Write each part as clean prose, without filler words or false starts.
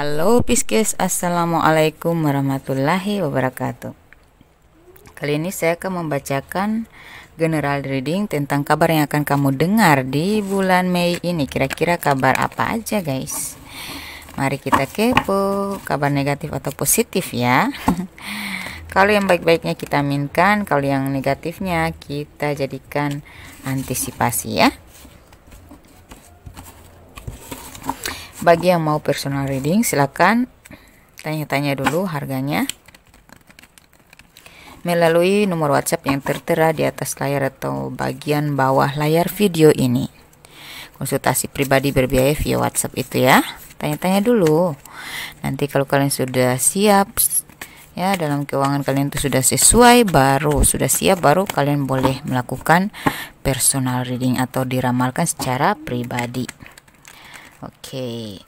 Halo Pisces, Assalamualaikum warahmatullahi wabarakatuh. Kali ini saya akan membacakan general reading tentang kabar yang akan kamu dengar di bulan Mei ini. Kira-kira kabar apa aja guys? Mari kita kepo, kabar negatif atau positif ya. Kalau yang baik-baiknya kita aminkan, kalau yang negatifnya kita jadikan antisipasi ya. Bagi yang mau personal reading, silakan tanya-tanya dulu harganya melalui nomor WhatsApp yang tertera di atas layar atau bagian bawah layar video ini. Konsultasi pribadi berbiaya via WhatsApp itu ya. Tanya-tanya dulu. Nanti kalau kalian sudah siap ya, dalam keuangan kalian itu sudah sesuai, sudah siap, baru kalian boleh melakukan personal reading atau diramalkan secara pribadi. Oke,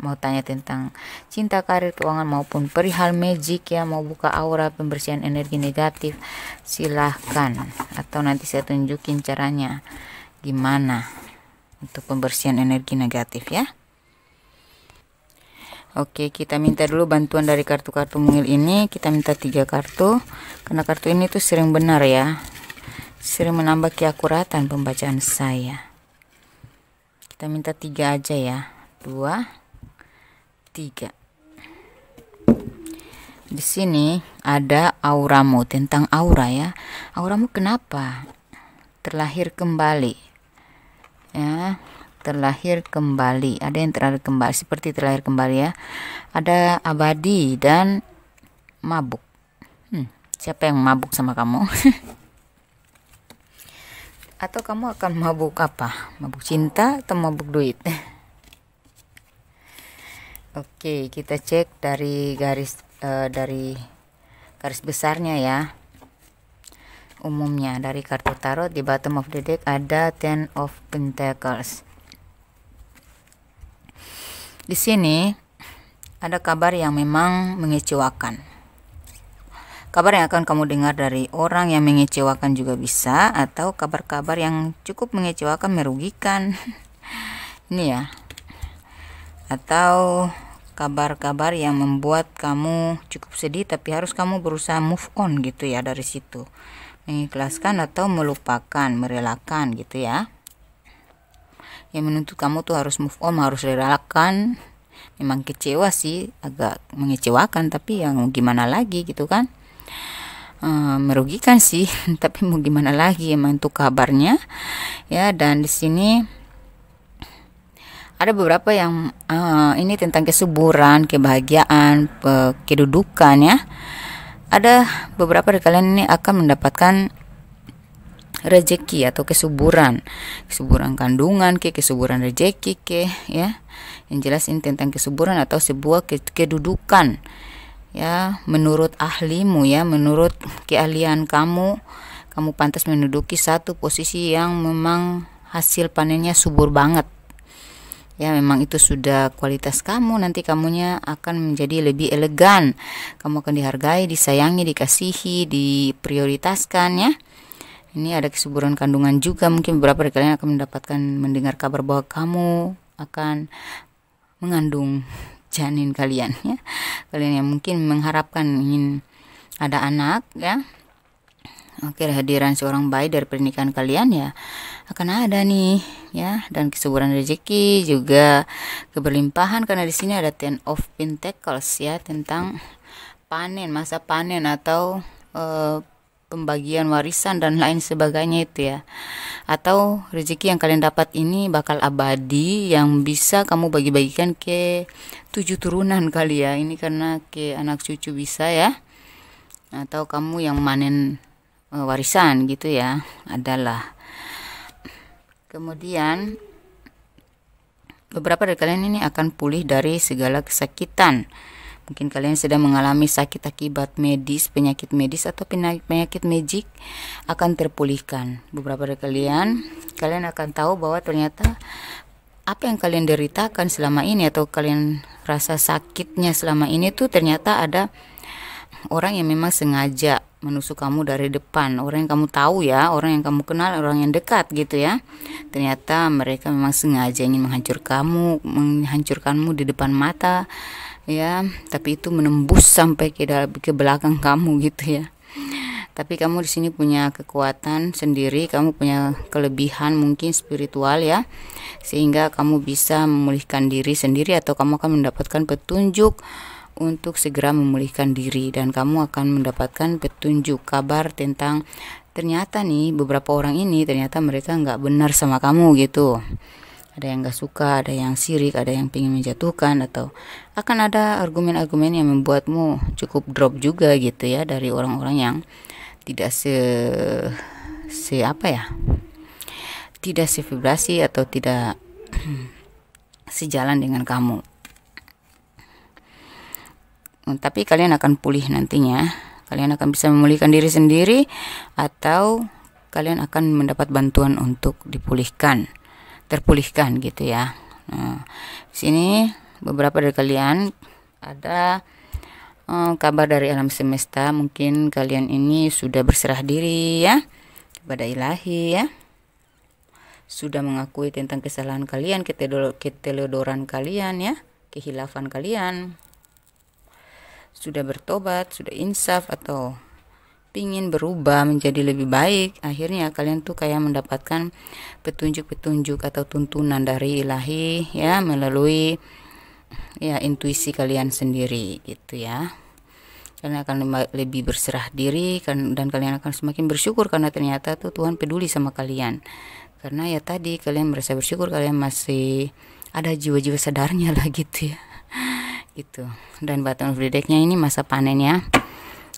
mau tanya tentang cinta, karir, keuangan maupun perihal magic ya, mau buka aura, pembersihan energi negatif, silahkan. Atau nanti saya tunjukin caranya gimana untuk pembersihan energi negatif ya. Oke, kita minta dulu bantuan dari kartu-kartu mungil ini. Kita minta 3 kartu, karena kartu ini tuh sering benar ya, sering menambah keakuratan pembacaan saya. Kita minta 3 aja ya. 2, 3. Di sini ada auramu, tentang aura ya. Auramu kenapa? Terlahir kembali. Ya, terlahir kembali. Ada yang terlahir kembali, seperti terlahir kembali ya. Ada abadi dan mabuk. Siapa yang mabuk sama kamu? Atau kamu akan mabuk apa? Mabuk cinta atau mabuk duit? Oke, kita cek dari garis besarnya ya. Umumnya dari kartu tarot di bottom of the deck ada Ten of Pentacles. Di sini ada kabar yang memang mengecewakan. Kabar yang akan kamu dengar dari orang yang mengecewakan juga bisa, atau kabar-kabar yang cukup mengecewakan, merugikan. Ini ya. Atau kabar-kabar yang membuat kamu cukup sedih, tapi harus kamu berusaha move on gitu ya dari situ. Mengikhlaskan atau melupakan, merelakan gitu ya. Yang menuntut kamu tuh harus move on, harus relakan. Memang kecewa sih, agak mengecewakan, tapi yang gimana lagi gitu kan. Merugikan sih, tapi mau gimana lagi, emang itu kabarnya ya. Dan di sini ada beberapa yang ini tentang kesuburan, kebahagiaan, kedudukan ya. Ada beberapa dari kalian ini akan mendapatkan rezeki atau kesuburan kandungan kesuburan rezeki ya. Yang jelas ini tentang kesuburan atau sebuah kedudukan ya, menurut ahlimu ya, menurut keahlian kamu pantas menduduki satu posisi yang memang hasil panennya subur banget ya. Memang itu sudah kualitas kamu, nanti kamunya akan menjadi lebih elegan, kamu akan dihargai, disayangi, dikasihi, diprioritaskan ya. Ini ada kesuburan kandungan juga, mungkin beberapa dari kalian akan mendengar kabar bahwa kamu akan mengandung janin kalian ya. Kalian yang mungkin mengharapkan ingin ada anak ya. Oke, kehadiran seorang bayi dari pernikahan kalian ya akan ada nih ya. Dan kesuburan rezeki juga keberlimpahan, karena di sini ada Ten of Pentacles ya, tentang panen, masa panen atau pembagian warisan dan lain sebagainya itu ya. Atau rezeki yang kalian dapat ini bakal abadi, yang bisa kamu bagi-bagikan ke 7 turunan kali ya. Ini karena ke anak cucu bisa ya. Atau kamu yang manen warisan gitu ya, adalah. Kemudian beberapa dari kalian ini akan pulih dari segala kesakitan. Mungkin kalian sedang mengalami sakit akibat medis, penyakit medis atau penyakit magic akan terpulihkan. Beberapa dari kalian akan tahu bahwa ternyata apa yang kalian deritakan selama ini atau kalian rasa sakitnya selama ini tuh ternyata ada orang yang memang sengaja menusuk kamu dari depan. Orang yang kamu tahu ya, orang yang kamu kenal, orang yang dekat gitu ya. Ternyata mereka memang sengaja ingin menghancurkanmu di depan mata ya, tapi itu menembus sampai ke belakang kamu gitu ya. Tapi kamu di sini punya kekuatan sendiri, kamu punya kelebihan mungkin spiritual ya, sehingga kamu bisa memulihkan diri sendiri, atau kamu akan mendapatkan petunjuk untuk segera memulihkan diri, dan kamu akan mendapatkan petunjuk kabar tentang ternyata nih beberapa orang ini ternyata mereka nggak benar sama kamu gitu. Ada yang nggak suka, ada yang sirik, ada yang ingin menjatuhkan, atau akan ada argumen-argumen yang membuatmu cukup drop juga gitu ya, dari orang-orang yang tidak tidak sevibrasi atau tidak sejalan dengan kamu. Tapi kalian akan pulih nantinya. Kalian akan bisa memulihkan diri sendiri, atau kalian akan mendapat bantuan untuk terpulihkan gitu ya. Nah, di sini beberapa dari kalian ada kabar dari alam semesta. Mungkin kalian ini sudah berserah diri ya kepada ilahi ya, sudah mengakui tentang kesalahan kalian, keteledoran kalian ya, kehilafan kalian, sudah bertobat, sudah insaf, atau ingin berubah menjadi lebih baik. Akhirnya kalian tuh kayak mendapatkan petunjuk-petunjuk atau tuntunan dari ilahi ya, melalui ya intuisi kalian sendiri gitu ya. Kalian akan lebih berserah diri dan kalian akan semakin bersyukur karena ternyata tuh Tuhan peduli sama kalian. Karena ya tadi kalian merasa bersyukur kalian masih ada jiwa-jiwa sadarnya lah gitu ya. Gitu. Dan button of the deck-nya ini masa panen ya.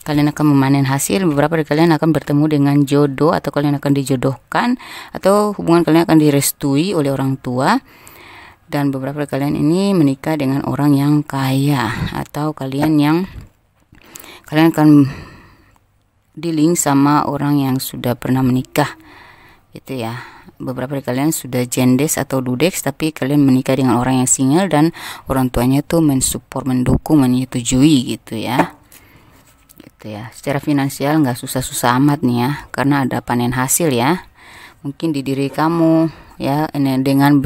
Kalian akan memanen hasil. Beberapa dari kalian akan bertemu dengan jodoh, atau kalian akan dijodohkan, atau hubungan kalian akan direstui oleh orang tua. Dan beberapa dari kalian ini menikah dengan orang yang kaya, atau kalian akan dealing sama orang yang sudah pernah menikah gitu ya. Beberapa dari kalian sudah jendes atau dudex, tapi kalian menikah dengan orang yang single dan orang tuanya tuh mensupport, mendukung, menyetujui gitu ya. Gitu ya. Secara finansial nggak susah-susah amat nih ya, karena ada panen hasil ya. Mungkin di diri kamu ya, dengan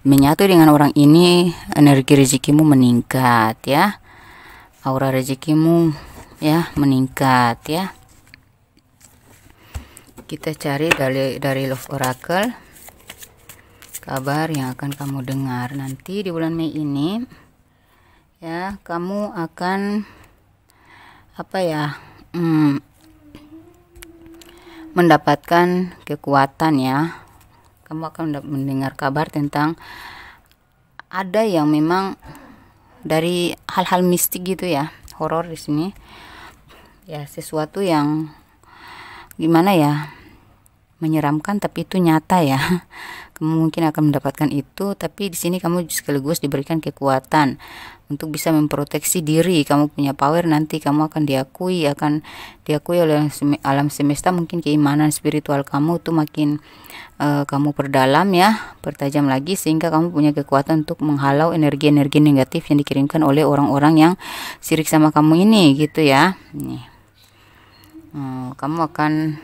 menyatu dengan orang ini, energi rezekimu meningkat ya, aura rezekimu ya meningkat ya. Kita cari dari Love Oracle kabar yang akan kamu dengar nanti di bulan Mei ini ya. Kamu akan mendapatkan kekuatan ya. Kamu akan mendengar kabar tentang ada yang memang dari hal-hal mistik gitu ya, horor di sini ya, sesuatu yang gimana ya, menyeramkan tapi itu nyata ya. Kamu mungkin akan mendapatkan itu, tapi di sini kamu sekaligus diberikan kekuatan untuk bisa memproteksi diri. Kamu punya power, nanti kamu akan diakui oleh alam semesta. Mungkin keimanan spiritual kamu tuh makin kamu perdalam ya, pertajam lagi, sehingga kamu punya kekuatan untuk menghalau energi-energi negatif yang dikirimkan oleh orang-orang yang sirik sama kamu ini gitu ya. Nih. Kamu akan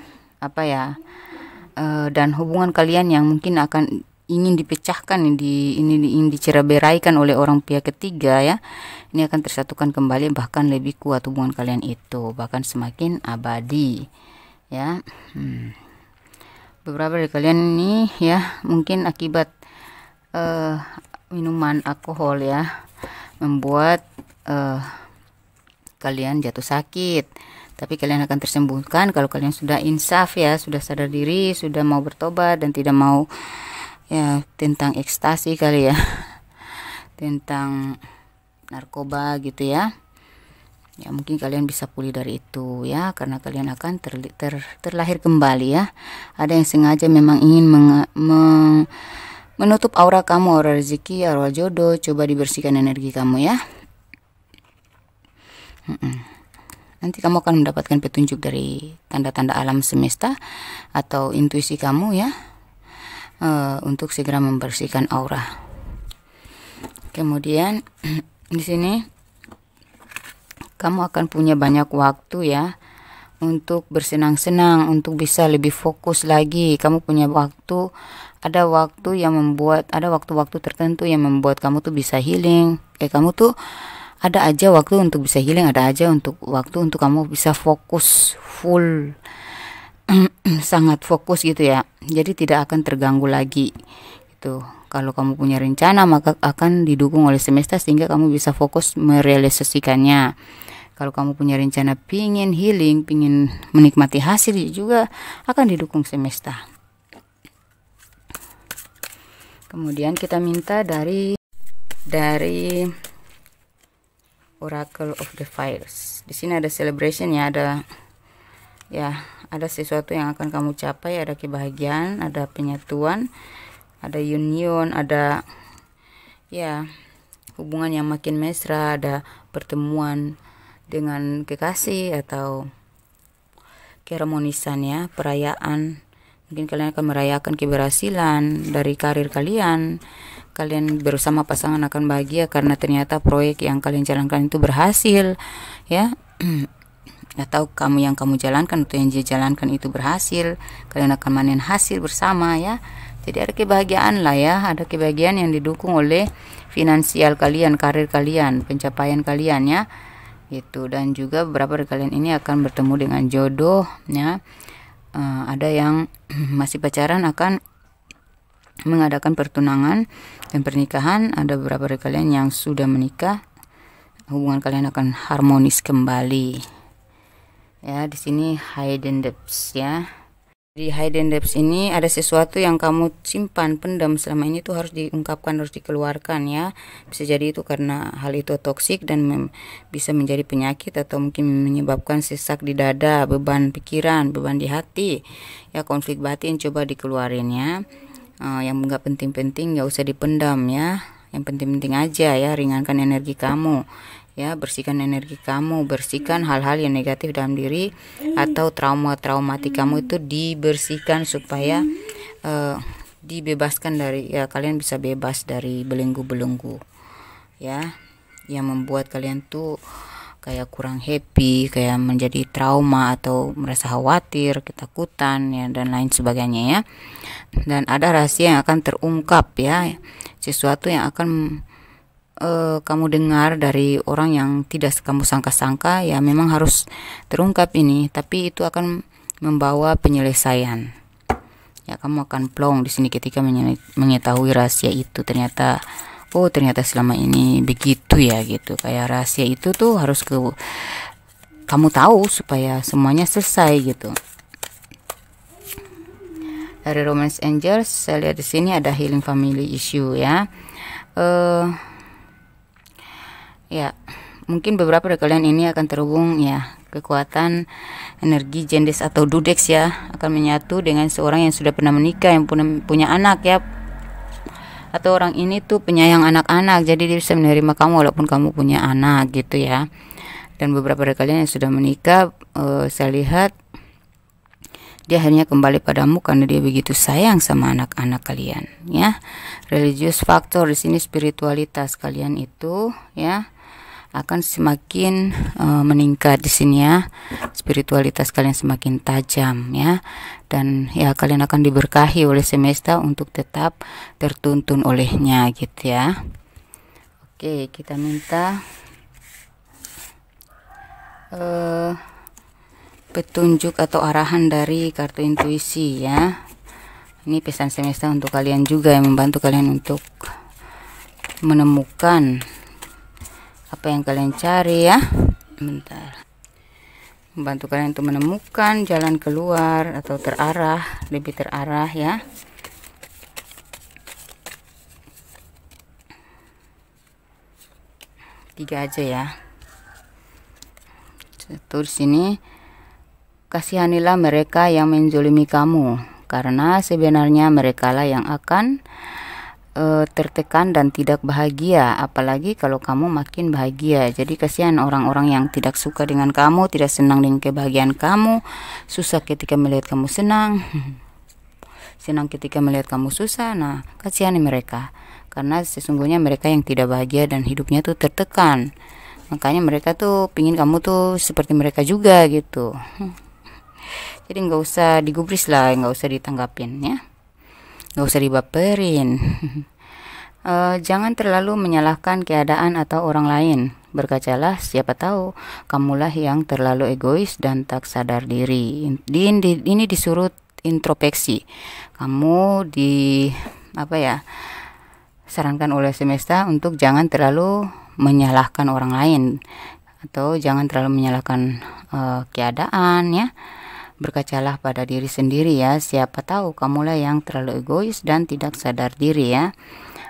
dan hubungan kalian yang mungkin akan ingin dipecahkan, ingin dicerai-beraikan oleh orang pihak ketiga ya, ini akan tersatukan kembali, bahkan lebih kuat hubungan kalian itu, bahkan semakin abadi ya. Beberapa dari kalian ini ya, mungkin akibat minuman alkohol ya, membuat kalian jatuh sakit. Tapi kalian akan tersembuhkan kalau kalian sudah insaf ya, sudah sadar diri, sudah mau bertobat dan tidak mau ya tentang ekstasi kali ya, tentang narkoba gitu ya. Ya mungkin kalian bisa pulih dari itu ya, karena kalian akan terlahir kembali ya. Ada yang sengaja memang ingin menutup aura kamu, aura rezeki, aura jodoh. Coba dibersihkan energi kamu ya. Nanti kamu akan mendapatkan petunjuk dari tanda-tanda alam semesta atau intuisi kamu ya, untuk segera membersihkan aura. Kemudian di sini kamu akan punya banyak waktu ya untuk bersenang-senang, untuk bisa lebih fokus lagi. Kamu punya waktu, ada waktu-waktu tertentu yang membuat kamu tuh bisa healing. Kamu tuh ada aja waktu untuk bisa healing, ada aja untuk waktu untuk kamu bisa fokus full, sangat fokus gitu ya. Jadi tidak akan terganggu lagi gitu. Kalau kamu punya rencana maka akan didukung oleh semesta sehingga kamu bisa fokus merealisasikannya. Kalau kamu punya rencana pingin healing, pingin menikmati hasil juga akan didukung semesta. Kemudian kita minta dari Oracle of the Fires. Di sini ada celebration ya, ada sesuatu yang akan kamu capai, ada kebahagiaan, ada penyatuan, ada union, ada hubungan yang makin mesra, ada pertemuan dengan kekasih atau keharmonisan ya, perayaan. Mungkin kalian akan merayakan keberhasilan dari karir kalian. Kalian bersama pasangan akan bahagia karena ternyata proyek yang kalian jalankan itu berhasil ya. Atau kamu yang kamu jalankan atau yang dia jalankan itu berhasil, kalian akan panen hasil bersama ya. Jadi ada kebahagiaan lah ya, ada kebahagiaan yang didukung oleh finansial kalian, karir kalian, pencapaian kalian ya. Itu, dan juga beberapa dari kalian ini akan bertemu dengan jodoh ya. Ada yang masih pacaran akan mengadakan pertunangan dan pernikahan. Ada beberapa dari kalian yang sudah menikah, hubungan kalian akan harmonis kembali. Ya, di sini hidden depths ya. Di hidden depths ini ada sesuatu yang kamu simpan, pendam selama ini tuh harus diungkapkan, harus dikeluarkan ya. Bisa jadi itu karena hal itu toksik dan bisa menjadi penyakit atau mungkin menyebabkan sesak di dada, beban pikiran, beban di hati. Ya, konflik batin coba dikeluarin ya. Yang nggak penting-penting nggak usah dipendam ya. Yang penting-penting aja ya, ringankan energi kamu. Ya, bersihkan energi kamu, bersihkan hal-hal yang negatif dalam diri atau traumatik kamu itu dibersihkan supaya dibebaskan dari ya, kalian bisa bebas dari belenggu-belenggu ya, yang membuat kalian tuh kayak kurang happy, kayak menjadi trauma atau merasa khawatir, ketakutan ya, dan lain sebagainya ya. Dan ada rahasia yang akan terungkap ya, sesuatu yang akan kamu dengar dari orang yang tidak kamu sangka-sangka ya, memang harus terungkap ini, tapi itu akan membawa penyelesaian ya. Kamu akan plong di sini ketika mengetahui rahasia itu. Ternyata selama ini begitu ya gitu. Kayak rahasia itu tuh harus kamu tahu supaya semuanya selesai gitu. Dari Romance Angels saya lihat di sini ada healing family issue ya. Ya, mungkin beberapa dari kalian ini akan terhubung ya, kekuatan energi Jendes atau Dudex ya, akan menyatu dengan seorang yang sudah pernah menikah, yang punya anak ya. Atau orang ini tuh penyayang anak-anak, jadi dia bisa menerima kamu walaupun kamu punya anak gitu ya. Dan beberapa dari kalian yang sudah menikah, saya lihat dia akhirnya kembali padamu karena dia begitu sayang sama anak-anak kalian ya. Religious factor di sini, spiritualitas kalian itu ya akan semakin meningkat di sini ya. Spiritualitas kalian semakin tajam ya, dan ya kalian akan diberkahi oleh semesta untuk tetap tertuntun olehnya gitu ya. Oke, kita minta petunjuk atau arahan dari kartu intuisi ya. Ini pesan semesta untuk kalian juga, yang membantu kalian untuk menemukan apa yang kalian cari ya. Bentar. Membantu kalian untuk menemukan jalan keluar atau lebih terarah ya. Tiga aja ya. Satu di sini, kasihanilah mereka yang menzolimi kamu, karena sebenarnya merekalah yang akan tertekan dan tidak bahagia, apalagi kalau kamu makin bahagia. Jadi kasihan orang-orang yang tidak suka dengan kamu, tidak senang dengan kebahagiaan kamu, susah ketika melihat kamu senang, senang ketika melihat kamu susah. Nah, kasihani mereka, karena sesungguhnya mereka yang tidak bahagia dan hidupnya tuh tertekan. Makanya mereka tuh pingin kamu tuh seperti mereka juga gitu. Jadi nggak usah digubris lah, nggak usah ditanggapin ya, nggak usah dibaperin. Jangan terlalu menyalahkan keadaan atau orang lain. berkacalah, siapa tahu kamulah yang terlalu egois dan tak sadar diri. Ini disuruh introspeksi. Kamu sarankan oleh semesta untuk jangan terlalu menyalahkan orang lain, atau jangan terlalu menyalahkan keadaan ya. Berkacalah pada diri sendiri ya, siapa tahu kamulah yang terlalu egois dan tidak sadar diri ya.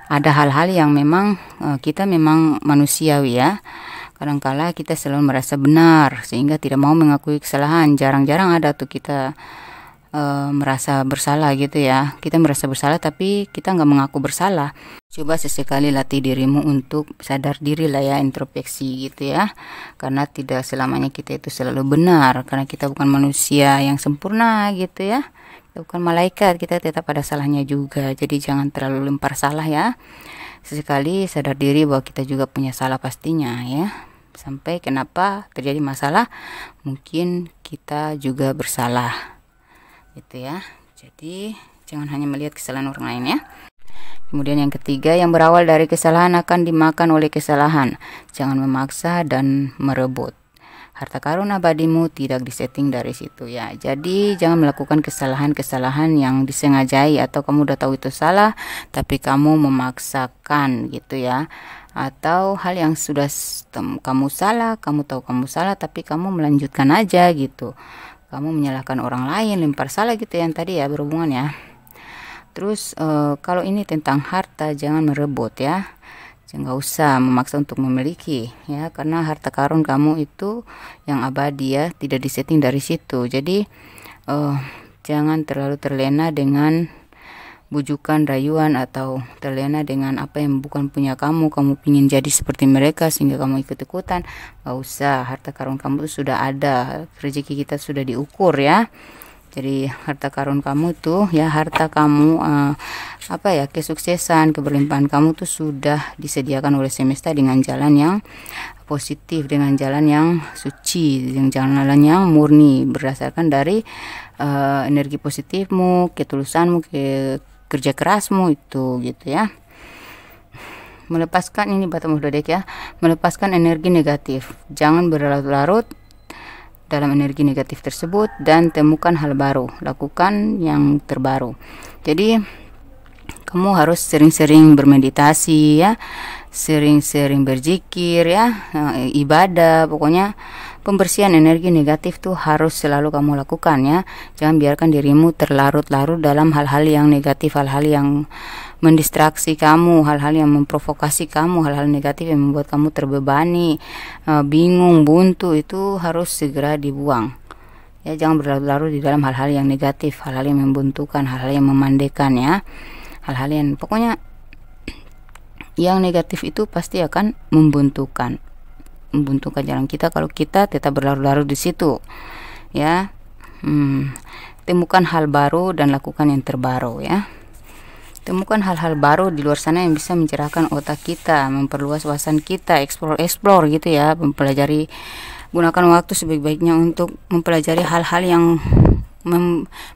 Ada hal-hal yang memang kita memang manusiawi ya. Kadangkala kita selalu merasa benar sehingga tidak mau mengakui kesalahan. Jarang-jarang ada tuh kita merasa bersalah gitu ya. Kita merasa bersalah tapi kita nggak mengaku bersalah. Coba sesekali latih dirimu untuk sadar diri lah ya, introspeksi gitu ya. Karena tidak selamanya kita itu selalu benar, karena kita bukan manusia yang sempurna gitu ya. Kita bukan malaikat, kita tetap ada salahnya juga. Jadi jangan terlalu lempar salah ya. Sesekali sadar diri bahwa kita juga punya salah pastinya ya. Sampai kenapa terjadi masalah, mungkin kita juga bersalah gitu ya. Jadi jangan hanya melihat kesalahan orang lain ya. Kemudian yang ketiga, yang berawal dari kesalahan akan dimakan oleh kesalahan. Jangan memaksa dan merebut. Harta karun abadimu tidak disetting dari situ ya. Jadi jangan melakukan kesalahan-kesalahan yang disengajai, atau kamu udah tahu itu salah tapi kamu memaksakan gitu ya. Atau hal yang sudah kamu salah, kamu tahu kamu salah tapi kamu melanjutkan aja gitu. Kamu menyalahkan orang lain, lempar salah gitu yang tadi ya, berhubungan ya. Terus kalau ini tentang harta, jangan merebut ya. Nggak usah memaksa untuk memiliki ya, karena harta karun kamu itu yang abadi ya, tidak disetting dari situ. Jadi jangan terlalu terlena dengan bujukan, rayuan, atau terlena dengan apa yang bukan punya kamu ingin jadi seperti mereka sehingga kamu ikut-ikutan. Nggak usah, harta karun kamu itu sudah ada, rezeki kita sudah diukur ya. Jadi harta karun kamu tuh ya, harta kamu kesuksesan, keberlimpahan kamu tuh sudah disediakan oleh semesta dengan jalan yang positif, dengan jalan yang suci, dengan jalan yang murni, berdasarkan dari energi positifmu, ketulusanmu, kerja kerasmu itu gitu ya. Melepaskan ini bottom of the deck ya, melepaskan energi negatif. Jangan berlarut-larut dalam energi negatif tersebut dan temukan hal baru, lakukan yang terbaru. Jadi kamu harus sering-sering bermeditasi ya, sering-sering berzikir ya, ibadah, pokoknya pembersihan energi negatif tuh harus selalu kamu lakukan ya. Jangan biarkan dirimu terlarut-larut dalam hal-hal yang negatif, hal-hal yang mendistraksi kamu, hal-hal yang memprovokasi kamu, hal-hal negatif yang membuat kamu terbebani, bingung, buntu, itu harus segera dibuang ya. Jangan berlarut-larut di dalam hal-hal yang negatif, hal-hal yang membuntukan, hal-hal yang memandekan ya, hal-hal yang pokoknya yang negatif itu pasti akan membuntukan jalan kita kalau kita tetap berlarut-larut di situ ya. Temukan hal baru dan lakukan yang terbaru ya. Temukan hal-hal baru di luar sana yang bisa mencerahkan otak kita, memperluas wawasan kita, explore gitu ya, mempelajari, gunakan waktu sebaik-baiknya untuk mempelajari hal-hal yang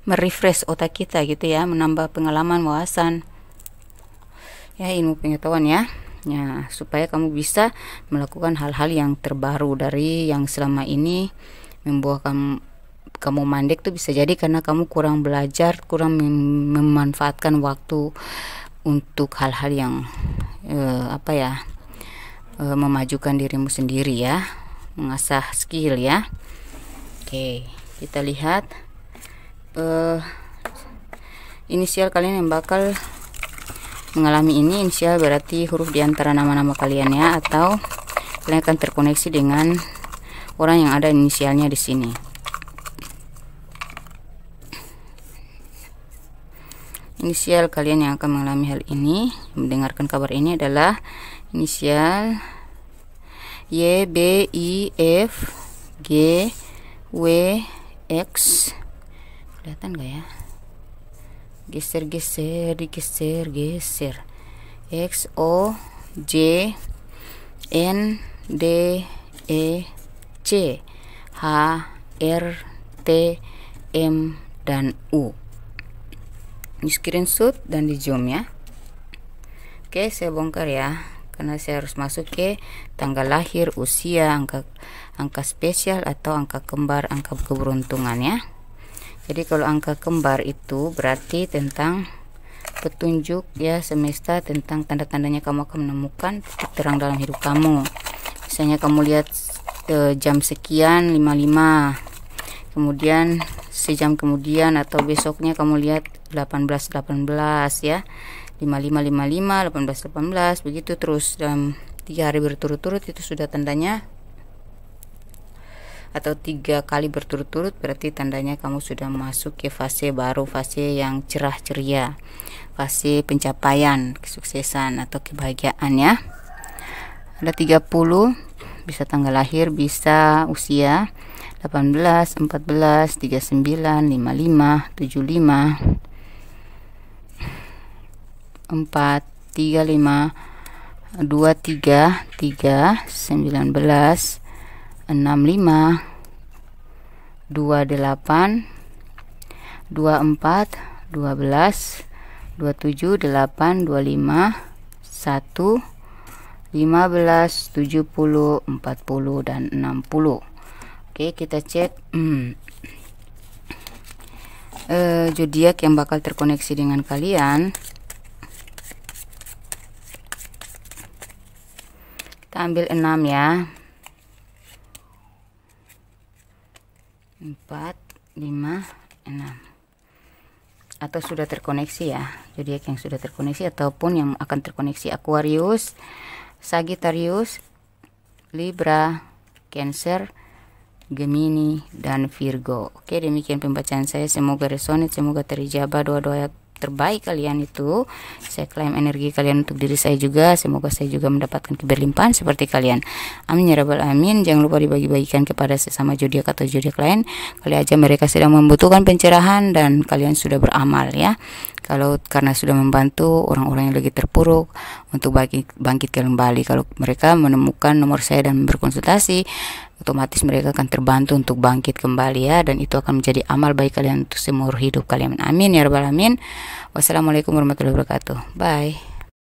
merefresh otak kita gitu ya, menambah pengalaman, wawasan ya, ilmu pengetahuan ya. Ya, supaya kamu bisa melakukan hal-hal yang terbaru dari yang selama ini membuat kamu mandek tuh, bisa jadi karena kamu kurang belajar, kurang memanfaatkan waktu untuk hal-hal yang memajukan dirimu sendiri ya, mengasah skill ya. Oke, kita lihat inisial kalian yang bakal mengalami ini. Inisial berarti huruf di antara nama-nama kalian ya, atau kalian akan terkoneksi dengan orang yang ada inisialnya di sini. Inisial kalian yang akan mengalami hal ini, mendengarkan kabar ini adalah inisial Y, B, I, F, G, W, X. Kelihatan gak ya? Geser, geser. X, O, J, N, D, E, C, H, R, T, M, dan U. Di screenshot dan di zoom ya. Oke, saya bongkar ya, karena saya harus masuk ke tanggal lahir, usia, angka spesial atau angka kembar, angka keberuntungan ya. Jadi kalau angka kembar itu berarti tentang petunjuk ya semesta tentang tanda-tandanya kamu akan menemukan titik terang dalam hidup kamu. Misalnya kamu lihat jam sekian 55, kemudian sejam kemudian atau besoknya kamu lihat 18 ya, 55 18 begitu terus dalam 3 hari berturut-turut, itu sudah tandanya, atau 3 kali berturut-turut berarti tandanya kamu sudah masuk ke fase baru, fase yang cerah ceria, fase pencapaian kesuksesan atau kebahagiaan ya. Ada 30, bisa tanggal lahir, bisa usia 18, 14, 39, 55, 75, 4, 35, 23, 3, 19, 65, 28, 24, 12, 27, 8, 25, 1, 15, 70, 40 dan 60. Oke, kita cek zodiak yang bakal terkoneksi dengan kalian. Kita ambil 6 ya. 4, 5, 6. Atau sudah terkoneksi ya, zodiak yang sudah terkoneksi ataupun yang akan terkoneksi: Aquarius, Sagittarius, Libra, Cancer, Gemini, dan Virgo. Oke, demikian pembacaan saya. Semoga resonate, semoga terijabah doa-doa terbaik kalian itu. Saya klaim energi kalian untuk diri saya juga. Semoga saya juga mendapatkan keberlimpahan seperti kalian. Amin ya rabbal alamin. Jangan lupa dibagi-bagikan kepada sesama zodiak atau zodiak lain. Kali aja mereka sedang membutuhkan pencerahan dan kalian sudah beramal ya. Kalau karena sudah membantu orang-orang yang lagi terpuruk untuk bangkit kembali. Kalau mereka menemukan nomor saya dan berkonsultasi, otomatis mereka akan terbantu untuk bangkit kembali ya, dan itu akan menjadi amal baik kalian untuk seumur hidup kalian. Amin ya rabbal alamin. Wassalamualaikum warahmatullahi wabarakatuh. Bye.